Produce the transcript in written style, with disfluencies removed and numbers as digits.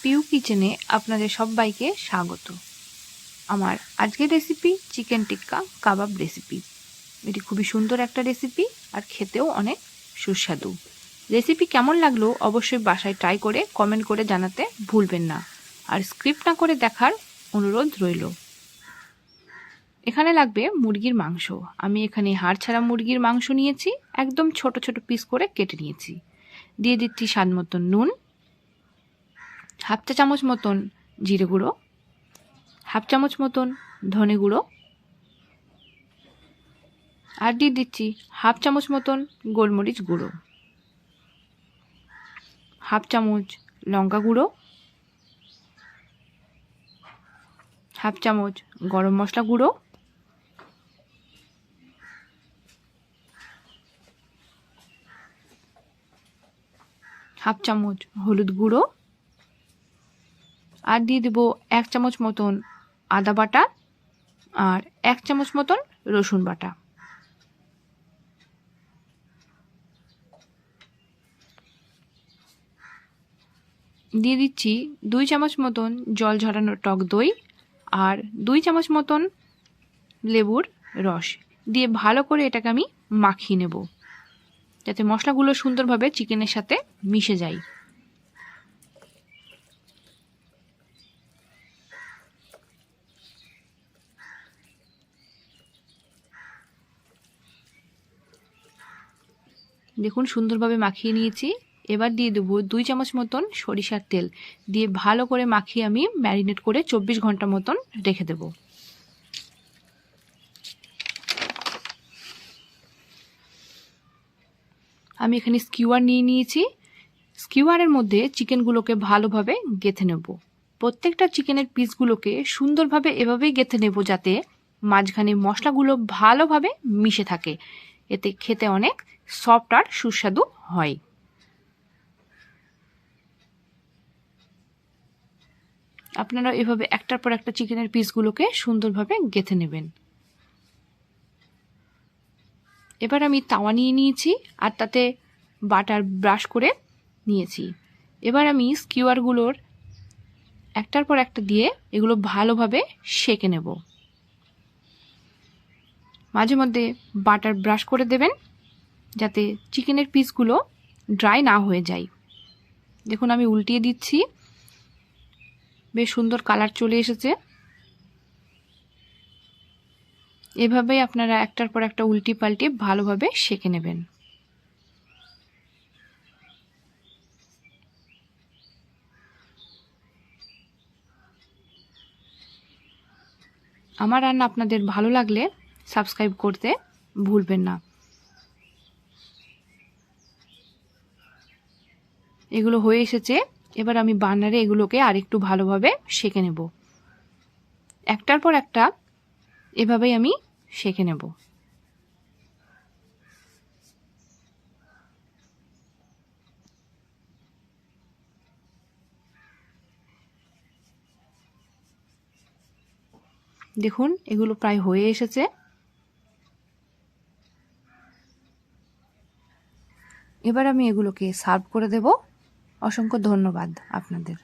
পিউ কিচেনে আপনাদের সবাইকে স্বাগত। আমার আজকের রেসিপি চিকেন টিক্কা কাবাব রেসিপি। এটি খুবই সুন্দর একটা রেসিপি আর খেতেও অনেক সুস্বাদু। রেসিপি কেমন লাগলো অবশ্যই বাসায় ট্রাই করে কমেন্ট করে জানাতে ভুলবেন না, আর স্ক্রিপ্ট না করে দেখার অনুরোধ রইল। এখানে লাগবে মুরগির মাংস। আমি এখানে হাড় ছাড়া মুরগির মাংস নিয়েছি, একদম ছোট ছোট পিস করে কেটে নিয়েছি। দিয়ে দিচ্ছি স্বাদ মতন নুন, হাফ চা চামচ মতন জিরে গুঁড়ো, হাফ চামচ মতন ধনে গুঁড়ো, আর দিয়ে দিচ্ছি হাফ চামচ মতন গোলমরিচ গুঁড়ো, হাফ চামচ লঙ্কা গুঁড়ো, হাফ চামচ গরম মশলা গুঁড়ো, হাফ চামচ হলুদ গুঁড়ো, আর দিয়ে দেবো 1 চামচ মতন আদা বাটা আর 1 চামচ মতন রসুন বাটা। দিয়ে দিচ্ছি 2 চামচ মতন জল ঝরানো টক দই আর 2 চামচ মতন লেবুর রস দিয়ে ভালো করে এটাকে আমি মাখিয়ে নেব, যাতে মশলাগুলো সুন্দরভাবে চিকেনের সাথে মিশে যায়। দেখুন সুন্দরভাবে মাখিয়ে নিয়েছি। এবার দিয়ে দেবো 2 চামচ মতন সরিষার তেল দিয়ে ভালো করে মাখিয়ে আমি ম্যারিনেট করে 24 ঘন্টা মতন রেখে দেব। আমি এখানে স্কিউয়ার নিয়ে নিয়েছি। স্কিউয়ারের মধ্যে চিকেনগুলোকে ভালোভাবে গেঁথে নেব। প্রত্যেকটা চিকেনের পিসগুলোকে সুন্দরভাবে এভাবেই গেঁথে নেব, যাতে মাঝখানে মশলাগুলো ভালোভাবে মিশে থাকে। এতে খেতে অনেক সফট আর সুস্বাদু হয়। আপনারা এভাবে একটার পর একটা চিকেনের পিসগুলোকে সুন্দরভাবে গেঁথে নেবেন। এবার আমি তাওয়া নিয়ে নিয়েছি আর তাতে বাটার ব্রাশ করে নিয়েছি। এবার আমি স্কিউয়ারগুলোর একটার পর একটা দিয়ে এগুলো ভালোভাবে সেঁকে নেব। মাঝে মধ্যে বাটার ব্রাশ করে দেবেন, যাতে চিকেনের পিসগুলো ড্রাই না হয়ে যায়। দেখুন আমি উল্টিয়ে দিচ্ছি, বেশ সুন্দর কালার চলে এসেছে। এভাবেই আপনারা একটার পর একটা উল্টি পাল্টি ভালোভাবে সেঁকে নেবেন। আমার রান্না আপনাদের ভালো লাগলে সাবস্ক্রাইব করতে ভুলবেন না। এগুলো হয়ে এসেছে। এবার আমি বার্নারে এগুলোকে আরেকটু ভালোভাবে সেঁকে নেব। একটার পর একটা এভাবেই আমি সেঁকে নেব। দেখুন এগুলো প্রায় হয়ে এসেছে। এবার আমি এগুলোকে সার্ভ করে দেব। অসংখ্য ধন্যবাদ আপনাদের।